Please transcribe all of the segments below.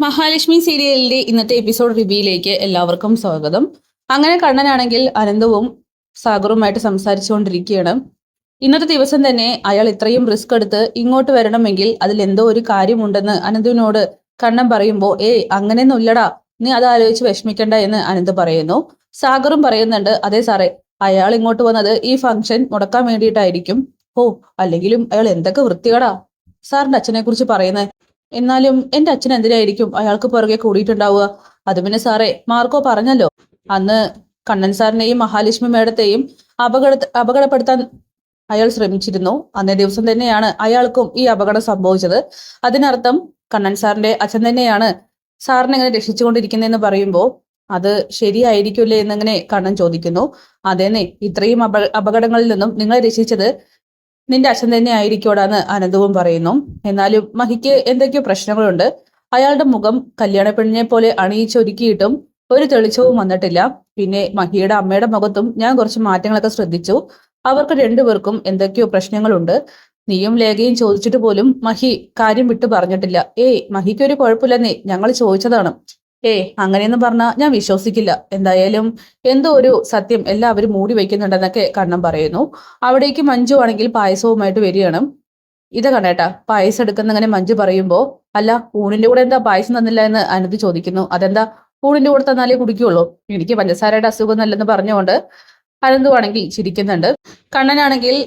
മഹാലക്ഷ്മി സീരിയലിന്റെ ഇന്നത്തെ എപ്പിസോഡ് റിവ്യൂയിലേക്ക് എല്ലാവർക്കും സ്വാഗതം. അങ്ങനെ കണ്ണനാണെങ്കിൽ അനന്തവും സാഗറുമായിട്ട് സംസാരിച്ചുകൊണ്ടിരിക്കുകയാണ്. ഇന്നത്തെ ദിവസം തന്നെ അയാൾ ഇത്രയും റിസ്ക് എടുത്ത് ഇങ്ങോട്ട് വരണമെങ്കിൽ അതിൽ എന്തോ ഒരു കാര്യമുണ്ടെന്ന് അനന്തുവിനോട് കണ്ണൻ പറയുമ്പോ അങ്ങനെയൊന്നും ഇല്ലടാ, നീ അത് ആലോചിച്ച് വിഷമിക്കണ്ട എന്ന് അനന്ത് പറയുന്നു. സാഗറും പറയുന്നുണ്ട്, അതെ സാറേ, അയാൾ ഇങ്ങോട്ട് വന്നത് ഈ ഫംഗ്ഷൻ മുടക്കാൻ വേണ്ടിയിട്ടായിരിക്കും. ഓ, അല്ലെങ്കിലും അയാൾ എന്തൊക്കെ വൃത്തികേടാ സാറിന്റെ അച്ഛനെ കുറിച്ച് പറയുന്നത്. എന്നാലും എന്റെ അച്ഛൻ എന്തിനായിരിക്കും അയാൾക്ക് പുറകെ കൂടിയിട്ടുണ്ടാവുക? അത് പിന്നെ സാറേ, മാർക്കോ പറഞ്ഞല്ലോ, അന്ന് കണ്ണൻ സാറിനെയും മഹാലക്ഷ്മി മേഡത്തെയും അപകടപ്പെടുത്താൻ അയാൾ ശ്രമിച്ചിരുന്നു. അന്നേ ദിവസം തന്നെയാണ് അയാൾക്കും ഈ അപകടം സംഭവിച്ചത്. അതിനർത്ഥം കണ്ണൻ സാറിന്റെ അച്ഛൻ തന്നെയാണ് സാറിനെ ഇങ്ങനെ രക്ഷിച്ചുകൊണ്ടിരിക്കുന്നതെന്ന് പറയുമ്പോൾ അത് ശരിയായിരിക്കില്ലേ എന്നിങ്ങനെ കണ്ണൻ ചോദിക്കുന്നു. അതേന്നെ, ഇത്രയും അപകടങ്ങളിൽ നിന്നും നിങ്ങളെ രക്ഷിച്ചത് നിന്റെ അച്ഛൻ തന്നെ ആയിരിക്കോടാന്ന് അനന്തവും പറയുന്നു. എന്നാലും മഹിക്ക് എന്തൊക്കെയോ പ്രശ്നങ്ങളുണ്ട്. അയാളുടെ മുഖം കല്യാണ പെണ്ണിനെ പോലെ അണിയിച്ചൊരുക്കിയിട്ടും ഒരു തെളിച്ചവും വന്നിട്ടില്ല. പിന്നെ മഹിയുടെ അമ്മയുടെ മുഖത്തും ഞാൻ കുറച്ച് മാറ്റങ്ങളൊക്കെ ശ്രദ്ധിച്ചു. അവർക്ക് രണ്ടുപേർക്കും എന്തൊക്കെയോ പ്രശ്നങ്ങളുണ്ട്. നീയും ലേഖയും ചോദിച്ചിട്ട് പോലും മഹി കാര്യം വിട്ടു പറഞ്ഞിട്ടില്ല. മഹിക്കൊരു കുഴപ്പമില്ലെന്നേ ഞങ്ങൾ ചോദിച്ചതാണ്. അങ്ങനെയൊന്നും പറഞ്ഞാൽ ഞാൻ വിശ്വസിക്കില്ല. എന്തായാലും എന്തോ ഒരു സത്യം എല്ലാവരും മൂടി വയ്ക്കുന്നുണ്ടെന്നൊക്കെ കണ്ണൻ പറയുന്നു. അവിടേക്ക് മഞ്ജു ആണെങ്കിൽ പായസവുമായിട്ട് വരികയാണ്. ഇത് കണ്ടേട്ടാ, പായസം എടുക്കുന്നങ്ങനെ മഞ്ജു പറയുമ്പോ, അല്ല, ഊണിന്റെ കൂടെ എന്താ പായസം തന്നില്ല എന്ന് അനന്ത് ചോദിക്കുന്നു. അതെന്താ, ഊണിന്റെ കൂടെ തന്നാലേ കുടിക്കുള്ളൂ? എനിക്ക് പഞ്ചസാരയുടെ അസുഖം നല്ലെന്ന് പറഞ്ഞുകൊണ്ട് അനന്തുവാണെങ്കിൽ ചിരിക്കുന്നുണ്ട്. കണ്ണനാണെങ്കിൽ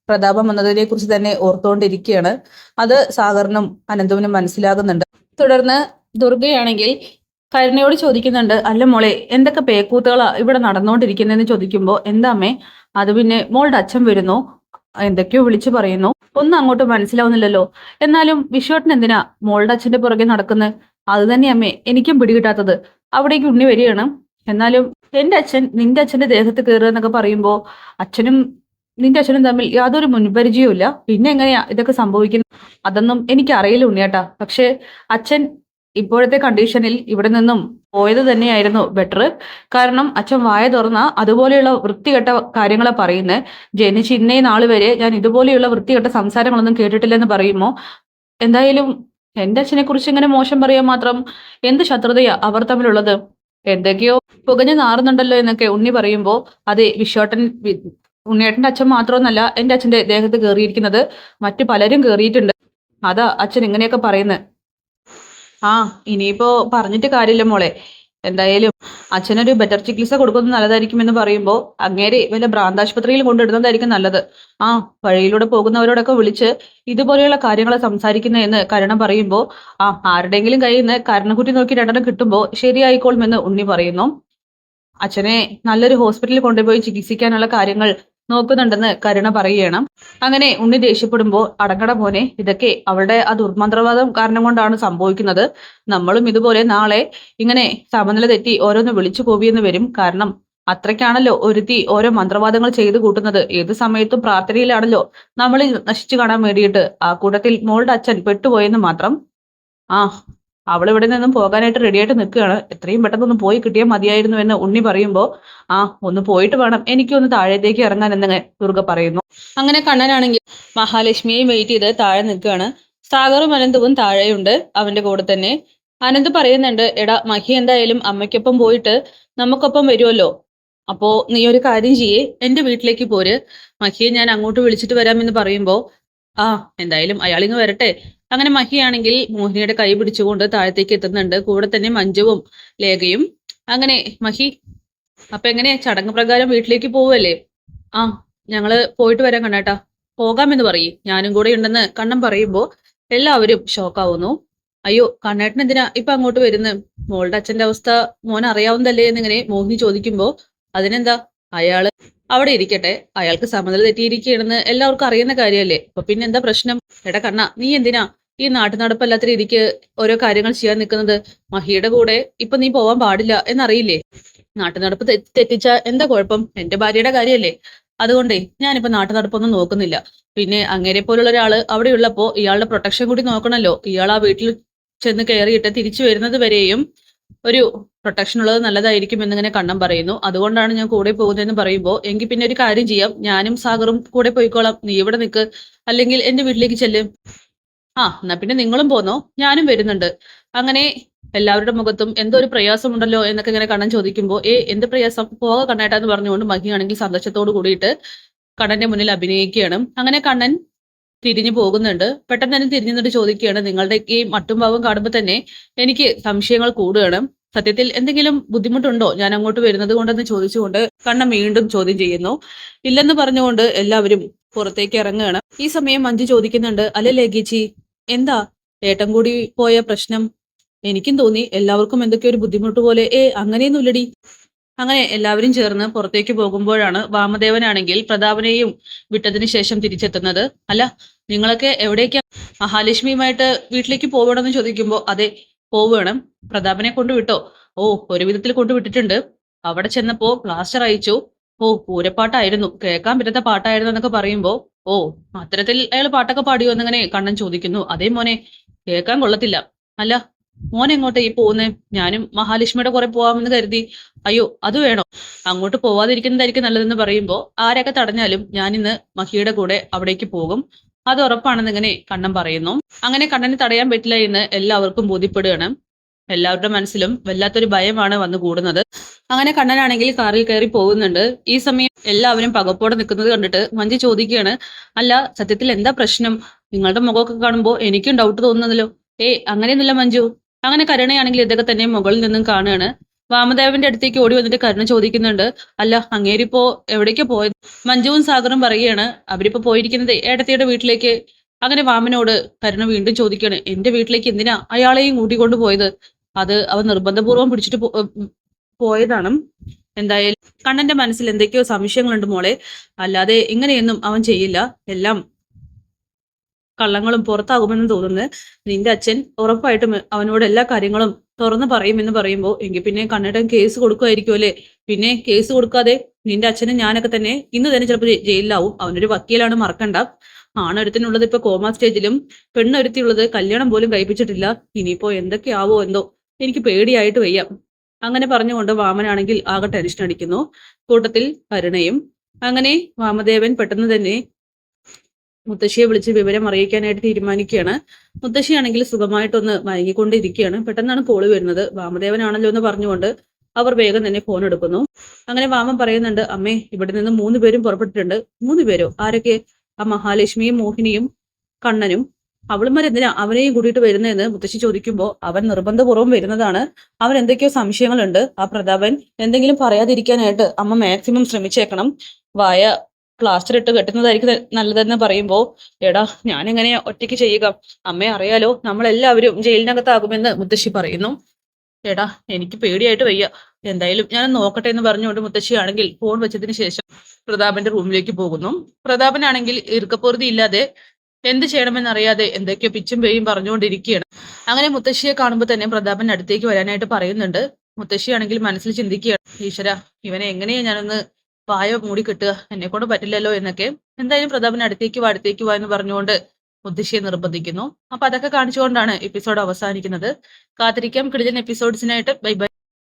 പ്രതാപം വന്നതിനെ കുറിച്ച് തന്നെ ഓർത്തുകൊണ്ടിരിക്കുകയാണ്. അത് സാഗറിനും അനന്തുവിനും മനസ്സിലാകുന്നുണ്ട്. തുടർന്ന് ദുർഗയാണെങ്കിൽ കരുണയോട് ചോദിക്കുന്നുണ്ട്, അല്ല മോളെ, എന്തൊക്കെ പേക്കൂത്തുകളാ ഇവിടെ നടന്നുകൊണ്ടിരിക്കുന്നതെന്ന് ചോദിക്കുമ്പോ, എന്താ അമ്മേ? അത് പിന്നെ മോളുടെ അച്ഛൻ വരുന്നു, എന്തൊക്കെയോ വിളിച്ചു പറയുന്നു, ഒന്നും അങ്ങോട്ട് മനസ്സിലാവുന്നില്ലല്ലോ. എന്നാലും വിശ്വട്ടൻ എന്തിനാ മോളുടെ അച്ഛന്റെ പുറകെ നടക്കുന്നത്? അത് തന്നെ അമ്മേ എനിക്കും പിടികിട്ടാത്തത്. അവിടേക്ക് ഉണ്ണി വരികയാണ്. എന്നാലും എന്റെ അച്ഛൻ നിന്റെ അച്ഛന്റെ ദേഹത്ത് കയറുക എന്നൊക്കെ പറയുമ്പോ അച്ഛനും നിന്റെ അച്ഛനും തമ്മിൽ യാതൊരു മുൻപരിചയവും ഇല്ല. പിന്നെ എങ്ങനെയാ ഇതൊക്കെ സംഭവിക്കുന്നത്? അതൊന്നും എനിക്ക് അറിയില്ല ഉണ്ണിയേട്ടാ. പക്ഷെ അച്ഛൻ ഇപ്പോഴത്തെ കണ്ടീഷനിൽ ഇവിടെ നിന്നും പോയത് തന്നെയായിരുന്നു ബെറ്റർ. കാരണം അച്ഛൻ വായ തുറന്ന അതുപോലെയുള്ള വൃത്തികെട്ട കാര്യങ്ങളെ പറയുന്നത്. ജനിച്ച് ഇന്നേ നാൾ വരെ ഞാൻ ഇതുപോലെയുള്ള വൃത്തികെട്ട സംസാരങ്ങളൊന്നും കേട്ടിട്ടില്ലെന്ന് പറയുമോ. എന്തായാലും എന്റെ അച്ഛനെ കുറിച്ച് ഇങ്ങനെ മോശം പറയാൻ മാത്രം എന്ത് ശത്രുതയാ അവർ തമ്മിലുള്ളത്? എന്തൊക്കെയോ പുകഞ്ഞു നാറുന്നുണ്ടല്ലോ എന്നൊക്കെ ഉണ്ണി പറയുമ്പോ, അതെ, ഉണ്ണിയേട്ടന്റെ അച്ഛൻ മാത്രമൊന്നല്ല എന്റെ അച്ഛന്റെ ദേഹത്ത് കയറിയിരിക്കുന്നത്, മറ്റു പലരും കയറിയിട്ടുണ്ട്. അതാ അച്ഛൻ ഇങ്ങനെയൊക്കെ പറയുന്നത്. ഇനിയിപ്പോ പറഞ്ഞിട്ട് കാര്യമില്ല മോളെ. എന്തായാലും അച്ഛനൊരു ബെറ്റർ ചികിത്സ കൊടുക്കുന്നത് നല്ലതായിരിക്കുമെന്ന് പറയുമ്പോൾ അങ്ങേരെ വല്ല ഭ്രാന്താശുപത്രിയിൽ കൊണ്ടിടുന്നതായിരിക്കും നല്ലത്. വഴിയിലൂടെ പോകുന്നവരോടൊക്കെ വിളിച്ച് ഇതുപോലെയുള്ള കാര്യങ്ങൾ സംസാരിക്കുന്നതെന്ന് കരുണ പറയുമ്പോൾ, ആരുടെയെങ്കിലും കയ്യിൽ നിന്ന് കരുണക്കുറ്റി നോക്കി രണ്ടെണ്ണം കിട്ടുമ്പോൾ ശരിയായിക്കോളുമെന്ന് ഉണ്ണി പറയുന്നു. അച്ഛനെ നല്ലൊരു ഹോസ്പിറ്റലിൽ കൊണ്ടുപോയി ചികിത്സിക്കാനുള്ള കാര്യങ്ങൾ നോക്കുന്നുണ്ടെന്ന് കരുണ പറയുകയാണ്. അങ്ങനെ ഉണ്ണി ദേഷ്യപ്പെടുമ്പോ, അടങ്ങട മോനെ, ഇതൊക്കെ അവളുടെ ആ ദുർമന്ത്രവാദം കാരണം കൊണ്ടാണ് സംഭവിക്കുന്നത്. നമ്മളും ഇതുപോലെ നാളെ ഇങ്ങനെ സമനില തെറ്റി ഓരോന്ന് വിളിച്ചു പോവിയെന്ന് വരും. കാരണം അത്രയ്ക്കാണല്ലോ ഒരുത്തി ഓരോ മന്ത്രവാദങ്ങൾ ചെയ്തു കൂട്ടുന്നത്. ഏത് സമയത്തും പ്രാർത്ഥനയിലാണല്ലോ നമ്മൾ നശിച്ചു കാണാൻ വേണ്ടിയിട്ട്. ആ കൂട്ടത്തിൽ മോളുടെ അച്ഛൻ പെട്ടുപോയെന്ന് മാത്രം. ആ അവൾ ഇവിടെ നിന്നും പോകാനായിട്ട് റെഡിയായിട്ട് നിൽക്കുകയാണ്. എത്രയും പെട്ടെന്ന് ഒന്ന് പോയി കിട്ടിയാൽ മതിയായിരുന്നു എന്ന് ഉണ്ണി പറയുമ്പോ, ഒന്ന് പോയിട്ട് വേണം എനിക്കൊന്ന് താഴത്തേക്ക് ഇറങ്ങാൻ എന്നങ്ങ് ദുർഗ പറയുന്നു. അങ്ങനെ കണ്ണനാണെങ്കിൽ മഹാലക്ഷ്മിയെയും വെയിറ്റ് ചെയ്ത് താഴെ നിൽക്കുകയാണ്. സാഗറും അനന്തവും താഴെയുണ്ട് അവന്റെ കൂടെ തന്നെ. അനന്ത് പറയുന്നുണ്ട്, എടാ മഹി എന്തായാലും അമ്മയ്ക്കൊപ്പം പോയിട്ട് നമുക്കൊപ്പം വരുമല്ലോ. അപ്പോ നീ ഒരു കാര്യം ചെയ്യേ, എന്റെ വീട്ടിലേക്ക് പോര്, മഹിയെ ഞാൻ അങ്ങോട്ട് വിളിച്ചിട്ട് വരാമെന്ന് പറയുമ്പോ, എന്തായാലും അയാളിങ്ങ് വരട്ടെ. അങ്ങനെ മഹിയാണെങ്കിൽ മോഹിനിയുടെ കൈ പിടിച്ചുകൊണ്ട് താഴത്തേക്ക് എത്തുന്നുണ്ട്. കൂടെ തന്നെ മഞ്ജുവും ലേഖയും. അങ്ങനെ മഹി, അപ്പൊ എങ്ങനെ ചടങ്ങ് പ്രകാരം വീട്ടിലേക്ക് പോവല്ലേ? ആ ഞങ്ങള് പോയിട്ട് വരാൻ കണ്ണേട്ടാ. പോകാമെന്ന് പറയേ, ഞാനും കൂടെ ഉണ്ടെന്ന് കണ്ണൻ പറയുമ്പോ എല്ലാവരും ഷോക്കാവുന്നു. അയ്യോ, കണ്ണേട്ടൻ എന്തിനാ ഇപ്പൊ അങ്ങോട്ട് വരുന്നത്? മോളുടെ അച്ഛന്റെ അവസ്ഥ മോൻ അറിയാവുന്നതല്ലേ എന്നിങ്ങനെ മോഹിനി ചോദിക്കുമ്പോ, അതിനെന്താ, അയാള് അവിടെ ഇരിക്കട്ടെ, അയാൾക്ക് സമനില തെറ്റിയിരിക്കുകയാണെന്ന് എല്ലാവർക്കും അറിയുന്ന കാര്യമല്ലേ. അപ്പൊ പിന്നെ എന്താ പ്രശ്നം? എടാ കണ്ണ, നീ എന്തിനാ ഈ നാട്ടുനടപ്പല്ലാത്ത രീതിക്ക് ഓരോ കാര്യങ്ങൾ ചെയ്യാൻ നിൽക്കുന്നത്? മഹിയുടെ കൂടെ ഇപ്പൊ നീ പോവാൻ പാടില്ല എന്നറിയില്ലേ? നാട്ടുനടപ്പ് തെറ്റിച്ച എന്താ കുഴപ്പം? എന്റെ ഭാര്യയുടെ കാര്യമല്ലേ. അതുകൊണ്ടേ ഞാനിപ്പോ നാട്ടുനടപ്പൊന്നും നോക്കുന്നില്ല. പിന്നെ അങ്ങേരെ പോലുള്ള ഒരാള് അവിടെ ഉള്ളപ്പോ ഇയാളുടെ പ്രൊട്ടക്ഷൻ കൂടി നോക്കണല്ലോ. ഇയാൾ ആ വീട്ടിൽ ചെന്ന് കയറിയിട്ട് തിരിച്ചു വരുന്നത് വരെയും ഒരു പ്രൊട്ടക്ഷൻ ഉള്ളത് നല്ലതായിരിക്കും എന്നിങ്ങനെ കണ്ണൻ പറയുന്നു. അതുകൊണ്ടാണ് ഞാൻ കൂടെ പോകുന്നതെന്ന് പറയുമ്പോ, എങ്കിൽ പിന്നെ ഒരു കാര്യം ചെയ്യാം, ഞാനും സാഗറും കൂടെ പോയിക്കോളാം, നീ ഇവിടെ നിൽക്ക്, അല്ലെങ്കിൽ എന്റെ വീട്ടിലേക്ക് ചെല്ലും. എന്നാ പിന്നെ നിങ്ങളും പോന്നോ, ഞാനും വരുന്നുണ്ട്. അങ്ങനെ എല്ലാവരുടെ മുഖത്തും എന്തോ ഒരു പ്രയാസമുണ്ടല്ലോ എന്നൊക്കെ ഇങ്ങനെ കണ്ണൻ ചോദിക്കുമ്പോൾ എന്ത് പ്രയാസം പോക കണ്ണേട്ടാ എന്ന് പറഞ്ഞുകൊണ്ട് മഹിയാണെങ്കിൽ സന്തോഷത്തോട് കൂടിയിട്ട് കണ്ണന്റെ മുന്നിൽ അഭിനയിക്കുകയാണ്. അങ്ങനെ കണ്ണൻ തിരിഞ്ഞു പോകുന്നുണ്ട്. പെട്ടെന്ന് തന്നെ തിരിഞ്ഞു നിന്നിട്ട് ചോദിക്കുകയാണ്, നിങ്ങളുടെ ഈ മട്ടും ഭാവം കാണുമ്പോൾ തന്നെ എനിക്ക് സംശയങ്ങൾ കൂടുകയാണ്. സത്യത്തിൽ എന്തെങ്കിലും ബുദ്ധിമുട്ടുണ്ടോ ഞാൻ അങ്ങോട്ട് വരുന്നത് കൊണ്ടെന്ന് ചോദിച്ചുകൊണ്ട് കണ്ണൻ വീണ്ടും ചോദ്യം ചെയ്യുന്നു. ഇല്ലെന്ന് പറഞ്ഞുകൊണ്ട് എല്ലാവരും പുറത്തേക്ക് ഇറങ്ങുകയാണ്. ഈ സമയം മഞ്ജു ചോദിക്കുന്നുണ്ട്, അല്ലേ ലേഖിച്ചി, എന്താ ഏട്ടൻ കൂടി പോയ പ്രശ്നം? എനിക്കും തോന്നി എല്ലാവർക്കും എന്തൊക്കെയോ ഒരു ബുദ്ധിമുട്ട് പോലെ. അങ്ങനെയൊന്നുമില്ലടി. അങ്ങനെ എല്ലാവരും ചേർന്ന് പുറത്തേക്ക് പോകുമ്പോഴാണ് വാമദേവനാണെങ്കിൽ പ്രതാപനെയും വിട്ടതിന് ശേഷം തിരിച്ചെത്തുന്നത്. അല്ല, നിങ്ങളൊക്കെ എവിടേക്കാ? മഹാലക്ഷ്മിയുമായിട്ട് വീട്ടിലേക്ക് പോവണമെന്ന് ചോദിക്കുമ്പോ അതെ പോവുകയാണ്. പ്രതാപനെ കൊണ്ടുവിട്ടോ? ഓ, ഒരു വിധത്തിൽ കൊണ്ടുവിട്ടിട്ടുണ്ട്. അവിടെ ചെന്നപ്പോ പ്ലാസ്റ്റർ അയച്ചു. ഓ, പൂരപ്പാട്ടായിരുന്നു, കേൾക്കാൻ പറ്റുന്ന പാട്ടായിരുന്നു എന്നൊക്കെ പറയുമ്പോ ഓ, അത്തരത്തിൽ അയാൾ പാട്ടൊക്കെ പാടിയോ എന്നിങ്ങനെ കണ്ണൻ ചോദിക്കുന്നു. അതേ മോനെ, കേൾക്കാൻ കൊള്ളത്തില്ല. അല്ല, മോൻ എങ്ങോട്ടാ ഈ പോകുന്നേ? ഞാനും മഹാലക്ഷ്മിയുടെ കുറെ പോവാമെന്ന് കരുതി. അയ്യോ, അത് വേണോ? അങ്ങോട്ട് പോവാതിരിക്കുന്നതായിരിക്കും നല്ലതെന്ന് പറയുമ്പോ ആരൊക്കെ തടഞ്ഞാലും ഞാൻ ഇന്ന് മഹിയുടെ കൂടെ അവിടേക്ക് പോകും, അത് ഉറപ്പാണെന്ന് ഇങ്ങനെ കണ്ണൻ പറയുന്നു. അങ്ങനെ കണ്ണന് തടയാൻ പറ്റില്ല എന്ന് എല്ലാവർക്കും ബോധ്യപ്പെടുകയാണ്. എല്ലാവരുടെ മനസ്സിലും വല്ലാത്തൊരു ഭയമാണ് വന്നു കൂടുന്നത്. അങ്ങനെ കണ്ണനാണെങ്കിൽ കാറിൽ കയറി പോകുന്നുണ്ട്. ഈ സമയം എല്ലാവരും പകപ്പോടെ നിൽക്കുന്നത് കണ്ടിട്ട് മഞ്ജു ചോദിക്കുകയാണ്, അല്ല സത്യത്തിൽ എന്താ പ്രശ്നം? നിങ്ങളുടെ മുഖമൊക്കെ കാണുമ്പോൾ എനിക്കും ഡൗട്ട് തോന്നുന്നല്ലോ. അങ്ങനെയൊന്നുമില്ല മഞ്ജു. അങ്ങനെ കരുണയാണെങ്കിൽ ഇതൊക്കെ തന്നെ മുകളിൽ നിന്നും കാണുകയാണ്. വാമദേവന്റെ അടുത്തേക്ക് ഓടി വന്നിട്ട് കരുണ ചോദിക്കുന്നുണ്ട്, അല്ല അങ്ങേരിപ്പോ എവിടേക്കാ പോയത്? മഞ്ജുവും സാഗറും പറയുകയാണ്, അവരിപ്പോ പോയിരിക്കുന്നത് ഏടത്തിയുടെ വീട്ടിലേക്ക്. അങ്ങനെ വാമനോട് കരുണ വീണ്ടും ചോദിക്കുകയാണ്, എന്റെ വീട്ടിലേക്ക് എന്തിനാ അയാളെയും കൂട്ടിക്കൊണ്ട് പോയത്? അത് അവൻ നിർബന്ധപൂർവ്വം പിടിച്ചിട്ട് പോയതാണ്. എന്തായാലും കണ്ണന്റെ മനസ്സിൽ എന്തൊക്കെയോ സംശയങ്ങളുണ്ട് മോളെ, അല്ലാതെ ഇങ്ങനെയൊന്നും അവൻ ചെയ്യില്ല. എല്ലാം കള്ളങ്ങളും പുറത്താകുമെന്ന് തോന്നുന്നു. നിന്റെ അച്ഛൻ ഉറപ്പായിട്ടും അവനോട് എല്ലാ കാര്യങ്ങളും തുറന്നു പറയുമെന്ന് പറയുമ്പോൾ എങ്കിൽ പിന്നെ കണ്ണേട്ടൻ കേസ് കൊടുക്കുമായിരിക്കും അല്ലേ? പിന്നെ കേസ് കൊടുക്കാതെ നിന്റെ അച്ഛനും ഞാനൊക്കെ തന്നെ ഇന്ന് തന്നെ ചിലപ്പോൾ ജയിലിലാവും. അവനൊരു വക്കീലാണ്, മറക്കണ്ട. ആണൊരുത്തിനുള്ളത് ഇപ്പൊ കോമ സ്റ്റേജിലും പെണ്ണൊരുത്തിയുള്ളത് കല്യാണം പോലും കഴിപ്പിച്ചിട്ടില്ല. ഇനിയിപ്പോ എന്തൊക്കെയാവോ എന്തോ, എനിക്ക് പേടിയായിട്ട് വയ്യ. അങ്ങനെ പറഞ്ഞുകൊണ്ട് വാമനാണെങ്കിൽ ആകെ ടെൻഷൻ അടിക്കുന്നു. കൂട്ടത്തിൽ കരുണയും. അങ്ങനെ വാമദേവൻ പെട്ടെന്ന് തന്നെ മുത്തശ്ശിയെ വിളിച്ച് വിവരം അറിയിക്കാനായിട്ട് തീരുമാനിക്കുകയാണ്. മുത്തശ്ശിയാണെങ്കിൽ സുഖമായിട്ടൊന്ന് മയങ്ങിക്കൊണ്ടിരിക്കുകയാണ്. പെട്ടെന്നാണ് കോള് വരുന്നത്. വാമദേവനാണല്ലോ എന്ന് പറഞ്ഞുകൊണ്ട് അവർ വേഗം തന്നെ ഫോൺ എടുക്കുന്നു. അങ്ങനെ വാമൻ പറയുന്നുണ്ട്, അമ്മേ ഇവിടെ നിന്ന് 3 പേരും പുറപ്പെട്ടിട്ടുണ്ട്. 3 പേരോ? ആരൊക്കെ? ആ മഹാലക്ഷ്മിയും മോഹിനിയും കണ്ണനും. അവളുമാരെന്തിനാ അവനെയും കൂട്ടിയിട്ട് വരുന്നതെന്ന് മുത്തശ്ശി ചോദിക്കുമ്പോൾ അവൻ നിർബന്ധപൂർവ്വം വരുന്നതാണ്. അവൻ എന്തൊക്കെയോ സംശയങ്ങളുണ്ട്. ആ പ്രതാപൻ എന്തെങ്കിലും പറയാതിരിക്കാനായിട്ട് അമ്മ മാക്സിമം ശ്രമിച്ചേക്കണം. വായ പ്ലാസ്റ്റർ ഇട്ട് കെട്ടുന്നതായിരിക്കും നല്ലതെന്ന് പറയുമ്പോ എടാ ഞാൻ എങ്ങനെയാ ഒറ്റയ്ക്ക് ചെയ്യുക? അമ്മയെ അറിയാലോ, നമ്മളെല്ലാവരും ജയിലിനകത്താകുമെന്ന് മുത്തശ്ശി പറയുന്നു. എടാ എനിക്ക് പേടിയായിട്ട് വയ്യ, എന്തായാലും ഞാൻ നോക്കട്ടെ എന്ന് പറഞ്ഞുകൊണ്ട് മുത്തശ്ശിയാണെങ്കിൽ ഫോൺ വെച്ചതിന് ശേഷം പ്രതാപന്റെ റൂമിലേക്ക് പോകുന്നു. പ്രതാപനാണെങ്കിൽ ഇറുക്കപ്പൊറുതി ഇല്ലാതെ എന്ത് ചെയ്യണമെന്നറിയാതെ എന്തൊക്കെയോ പിച്ചും പേയും പറഞ്ഞുകൊണ്ടിരിക്കുകയാണ്. അങ്ങനെ മുത്തശ്ശിയെ കാണുമ്പോൾ തന്നെ പ്രതാപൻ അടുത്തേക്ക് വരാനായിട്ട് പറയുന്നുണ്ട്. മുത്തശ്ശിയാണെങ്കിൽ മനസ്സിൽ ചിന്തിക്കുകയാണ്, ഈശ്വര ഇവനെ എങ്ങനെയാ ഞാനൊന്ന് വായ മൂടി കിട്ടുക, എന്നെ കൊണ്ട് പറ്റില്ലല്ലോ എന്നൊക്കെ. എന്തായാലും പ്രതാപൻ അടുത്തേക്ക് വാ എന്ന് പറഞ്ഞുകൊണ്ട് മുത്തശ്ശിയെ നിർബന്ധിക്കുന്നു. അപ്പൊ അതൊക്കെ കാണിച്ചുകൊണ്ടാണ് എപ്പിസോഡ് അവസാനിക്കുന്നത്. കാത്തിരിക്കാം കിടിലൻ എപ്പിസോഡ്സിനായിട്ട്. Bye bye.